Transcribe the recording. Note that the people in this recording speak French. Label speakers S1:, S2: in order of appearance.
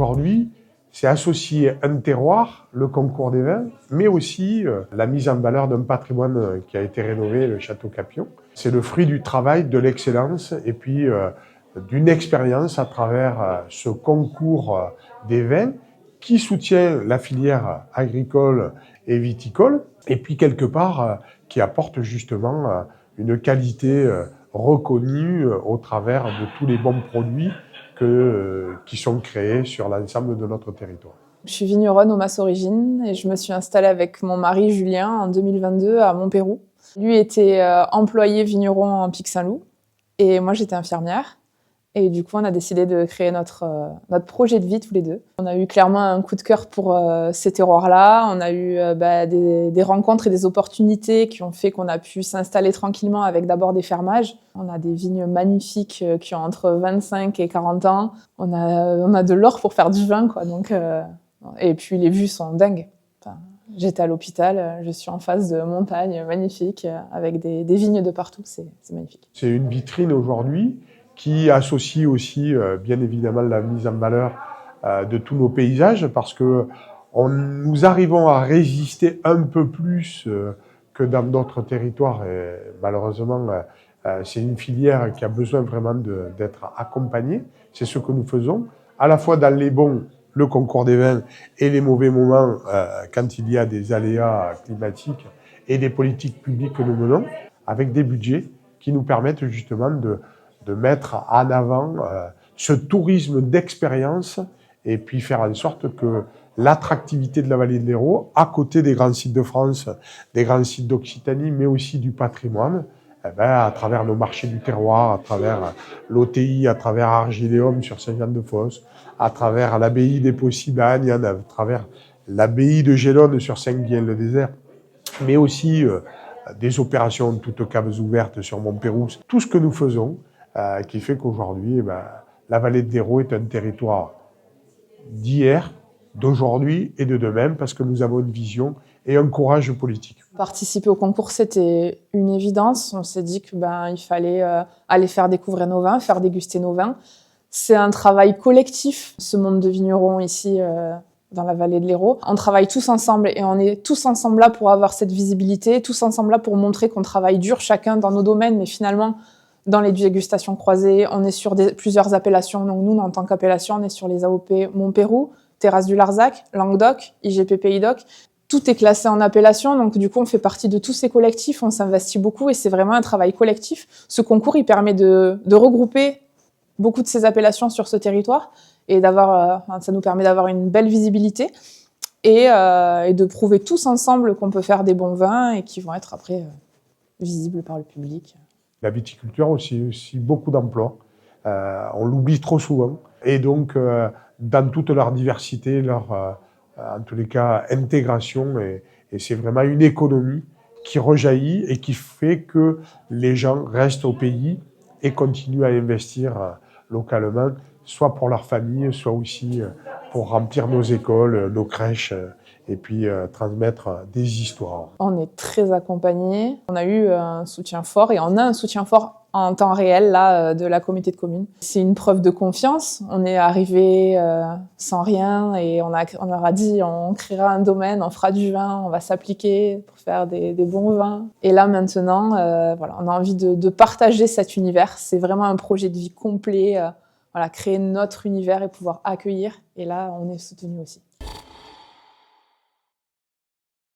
S1: Aujourd'hui, c'est associer un terroir, le concours des vins, mais aussi la mise en valeur d'un patrimoine qui a été rénové, le Château Capillon. C'est le fruit du travail, de l'excellence et puis d'une expérience à travers ce concours des vins qui soutient la filière agricole et viticole et puis quelque part qui apporte justement une qualité reconnue au travers de tous les bons produits qui sont créés sur l'ensemble de notre territoire.
S2: Je suis vigneronne au Mas Origine et je me suis installée avec mon mari Julien en 2022 à Montpeyroux. Lui était employé vigneron en Pic-Saint-Loup et moi j'étais infirmière. Et du coup, on a décidé de créer notre projet de vie tous les deux. On a eu clairement un coup de cœur pour ces terroirs-là. On a eu des rencontres et des opportunités qui ont fait qu'on a pu s'installer tranquillement avec d'abord des fermages. On a des vignes magnifiques qui ont entre 25 et 40 ans. On a de l'or pour faire du vin, quoi. Donc, et puis les vues sont dingues. Enfin, j'étais à l'hôpital, je suis en face de montagnes magnifiques avec des vignes de partout. C'est magnifique.
S1: C'est une vitrine aujourd'hui qui associe aussi bien évidemment la mise en valeur de tous nos paysages parce que nous arrivons à résister un peu plus que dans d'autres territoires et malheureusement c'est une filière qui a besoin vraiment d'être accompagnée. C'est ce que nous faisons, à la fois dans les bons, le concours des vins et les mauvais moments quand il y a des aléas climatiques et des politiques publiques que nous menons avec des budgets qui nous permettent justement de mettre en avant ce tourisme d'expérience et puis faire en sorte que l'attractivité de la vallée de l'Hérault, à côté des grands sites de France, des grands sites d'Occitanie, mais aussi du patrimoine, à travers nos marchés du terroir, à travers l'OTI, à travers Argiléum sur Saint-Jean-de-Fosse, à travers l'abbaye des Possibles à Agnan, à travers l'abbaye de Gélone sur Saint-Guihen-le-Désert, mais aussi des opérations toutes caves ouvertes sur Montpeyroux. Tout ce que nous faisons, qui fait qu'aujourd'hui, la vallée de l'Hérault est un territoire d'hier, d'aujourd'hui et de demain, parce que nous avons une vision et un courage politique.
S2: Participer au concours, c'était une évidence. On s'est dit que il fallait aller faire découvrir nos vins, faire déguster nos vins. C'est un travail collectif, ce monde de vignerons ici dans la vallée de l'Hérault. On travaille tous ensemble et on est tous ensemble là pour avoir cette visibilité, tous ensemble là pour montrer qu'on travaille dur, chacun dans nos domaines, mais finalement, dans les dégustations croisées, on est sur plusieurs appellations. Donc nous, en tant qu'appellation, on est sur les AOP Montpeyroux, Terrasse du Larzac, Languedoc, IGP Pays d'Oc. Tout est classé en appellation, donc du coup, on fait partie de tous ces collectifs, on s'investit beaucoup et c'est vraiment un travail collectif. Ce concours, il permet de regrouper beaucoup de ces appellations sur ce territoire et ça nous permet d'avoir une belle visibilité et de prouver tous ensemble qu'on peut faire des bons vins et qui vont être après visibles par le public.
S1: La viticulture aussi beaucoup d'emplois. On l'oublie trop souvent. Et donc, dans toute leur diversité, en tous les cas, intégration, et c'est vraiment une économie qui rejaillit et qui fait que les gens restent au pays et continuent à investir localement, soit pour leur famille, soit aussi pour remplir nos écoles, nos crèches, et puis transmettre des histoires.
S2: On est très accompagnés. On a eu un soutien fort et on a un soutien fort en temps réel là de la communauté de communes. C'est une preuve de confiance. On est arrivé sans rien et on leur a dit on créera un domaine, on fera du vin, on va s'appliquer pour faire des bons vins. Et là maintenant, on a envie de partager cet univers. C'est vraiment un projet de vie complet. Créer notre univers et pouvoir accueillir. Et là, on est soutenu aussi.